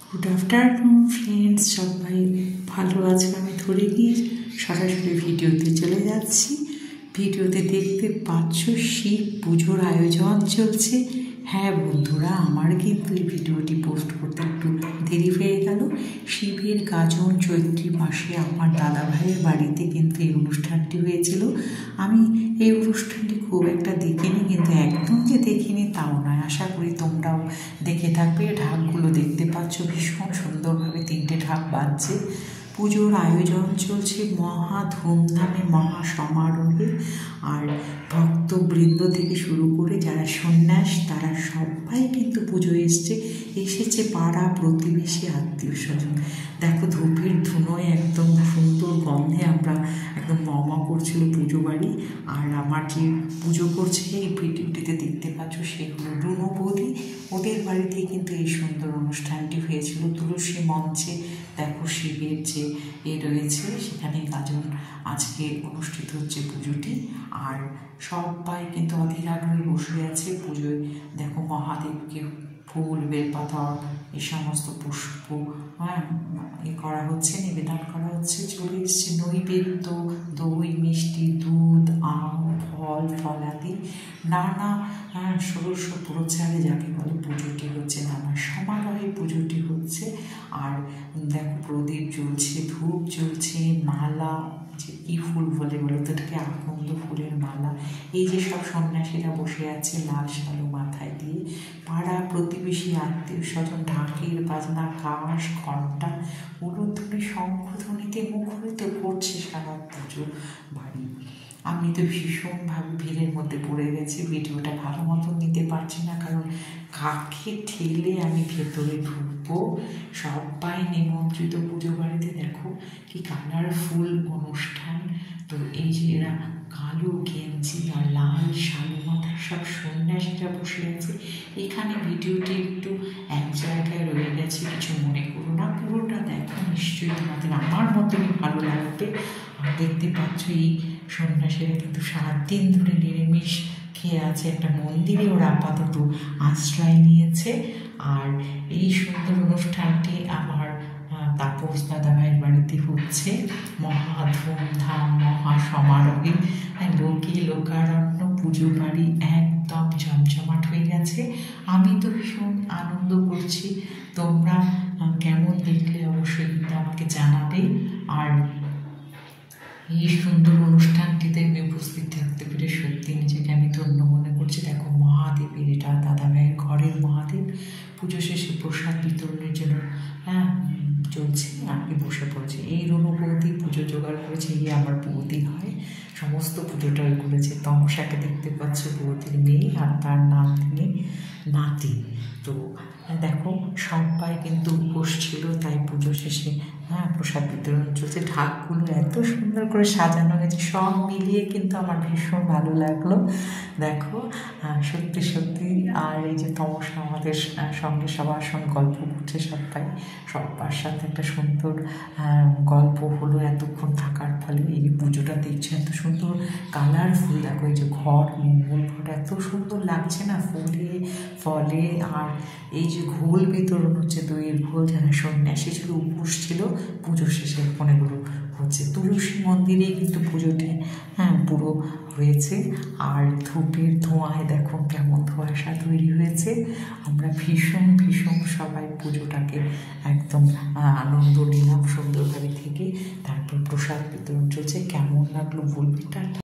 Good afternoon friends, সবাই ভালো আছে? আমি ধরে গিয়ে সরাসরি ভিডিওতে চলে যাচ্ছি। ভিডিওতে দেখতে পাচ্ছ শিব পুজোর আয়োজন চলছে। হ্যাঁ বন্ধুরা, আমার কিন্তু এই ভিডিওটি পোস্ট করতে একটু দেরি হয়ে গেল। শিবের গাজন চৈত্রী মাসে আমার দাদা ভাইয়ের বাড়িতে কিন্তু এই অনুষ্ঠানটি হয়েছিল। আমি এই অনুষ্ঠানটি খুব একটা দেখিনি, কিন্তু একদম যে দেখিনি তাও নয়। আশা করি তোমরাও দেখে থাকবে। ঢাকগুলো দেখতে পাচ্ছ, ভীষণ সুন্দরভাবে 3টে ঢাক বাজছে। পুজোর আয়োজন চলছে মহা ধুমধামে, মহা সমারোহে। আর ভক্তবৃন্দ থেকে শুরু করে যারা সন্ন্যাস, তারা সবাই কিন্তু পুজো এসেছে পাড়া প্রতিবেশী, আত্মীয় স্বজন। দেখো ধূপের ধুনোয় একদম সুন্দর গন্ধে আমরা একদম মমা করছিল পুজো বাড়ি। আর আমার যে পুজো করছে এই ভিডিওটিতে দেখতে পাচ্ছ সে হলো রুনু বৌদি। ওদের বাড়িতে কিন্তু এই সুন্দর অনুষ্ঠানটি হয়েছিল তুলসী মঞ্চে। দেখো শিবের যে রয়েছে সেখানে গাজন আজকে অনুষ্ঠিত হচ্ছে পুজোটি। আর সবাই কিন্তু অধীর আগ্রহে বসে আছে পুজোয়। দেখো মহাদেবকে ফুল, বেলপাতা, এই সমস্ত পুষ্প করা হচ্ছে, নিবেদন করা হচ্ছে। চলে এসছে নৈবেদ্য, দই, মিষ্টি, দুধ, আম, ফল, ফলাদি, নানা ষোড়শ প্রচারে যাকে বলে পুজোটি হচ্ছে, নানা সমারোহে পুজোটি হচ্ছে। আর দেখো প্রদীপ জ্বলছে, ধূপ জ্বলছে, মালা, যে কী ফুল বলে বলো তো এটাকে, আকন্দ ফুলের মালা। এই যে সব সন্ন্যাসীরা বসে আছে লাল শালু মাথায় দিয়ে, পাড়া প্রতিবেশী, আত্মীয় স্বজন, ঢাকের বাজনা, কাঁস, ঘণ্টা, উলুধ্বনি, শঙ্খধ্বনিতে মুখরিত করছে সারা পুজো বাড়ি। আমি তো ভীষণভাবে ভিড়ের মধ্যে পড়ে গেছি, ভিডিওটা ভালো মতো নিতে পারছি না, কারণ কাকে ঠেলে আমি ভেতরে ঢুকবো। সবাই নিমন্ত্রিত পুজো বাড়িতে। দেখো কি কালারফুল অনুষ্ঠান। তো এই যে এরা কালো গেঞ্জি আর লাল শালু মাথায় সব সন্ন্যাসীরা বসে আছে। এখানে ভিডিওটি একটু এক জায়গায় রয়ে গেছে, কিছু মনে করো না, পুরোটা দেখো, নিশ্চয়ই তোমাদের আমার মতনই ভালো লাগবে। আর দেখতে পাচ্ছ এই সন্ন্যাসীরা কিন্তু 7 দিন ধরে নিরামিষ খেয়ে আছে। একটা মন্দিরে ওরা আপাতত আশ্রয় নিয়েছে। আর এই সুন্দর অনুষ্ঠানটি আমার তাপস দাদা ভাইয়ের বাড়িতে হচ্ছে মহা ধুমধাম, মহা সমারোহে। লোকে লোকারণ্য, পুজো বাড়ি একদম জমজমাট হয়ে গেছে। আমি তো ভীষণ আনন্দ করছি। তোমরা কেমন দেখলে অবশ্যই কিন্তু আমাকে জানাবে। আর এই সুন্দর অনুষ্ঠানটিতে আমি উপস্থিত থাকতে পেরে সত্যি নিজেকে আমি ধন্য মনে করছি। দেখো মহাদেবের, এটা দাদা ভাইয়ের ঘরের মহাদেব। পুজো শেষে প্রসাদ বিতরণের জন্য চলছে, আমি বসে পড়েছি। এই রুনু বৌদি পুজো জোগাড় করেছে, এই আমার বৌদি হয়, সমস্ত পুজোটাই করেছে। তমসাকে দেখতে পাচ্ছ, বৌদির মেয়ে, আর তার নাতি। তো দেখো সবাই কিন্তু উপোস ছিল, তাই পুজো শেষে প্রসাদ বিতরণ চলছে। ঢাকগুলো এত সুন্দর করে সাজানো হয়েছে, সব মিলিয়ে কিন্তু আমার ভীষণ ভালো লাগলো। দেখো সত্যি সত্যি। আর এই যে তমসা আমাদের সঙ্গে সবার সঙ্গে গল্প করছে, সবার সাথে একটা সুন্দর গল্প হলো এতক্ষণ থাকার ফলে। এই যে পুজোটা দেখছে এত সুন্দর কালারফুল। দেখো এই যে ঘর, মঙ্গল ঘর এত সুন্দর লাগছে না ফুলে ফলে। আর এই যে ঘোল বিতরণ হচ্ছে, দইয়ের ঘোল, যারা সন্ন্যাসী ছিল, উপোস ছিল, পুজো শেষে মনেগুলো হচ্ছে। তুলসী মন্দিরেই কিন্তু পুজোটি পুরো হয়েছে। আর ধূপের ধোঁয়ায় দেখো কেমন ধোঁয়াশা তৈরি হয়েছে। আমরা ভীষণ ভীষণ সবাই পুজোটাকে একদম আনন্দ নিলাম সুন্দরভাবে থেকে। তারপর প্রসাদ বিতরণ চলছে। কেমন লাগলো বলবে।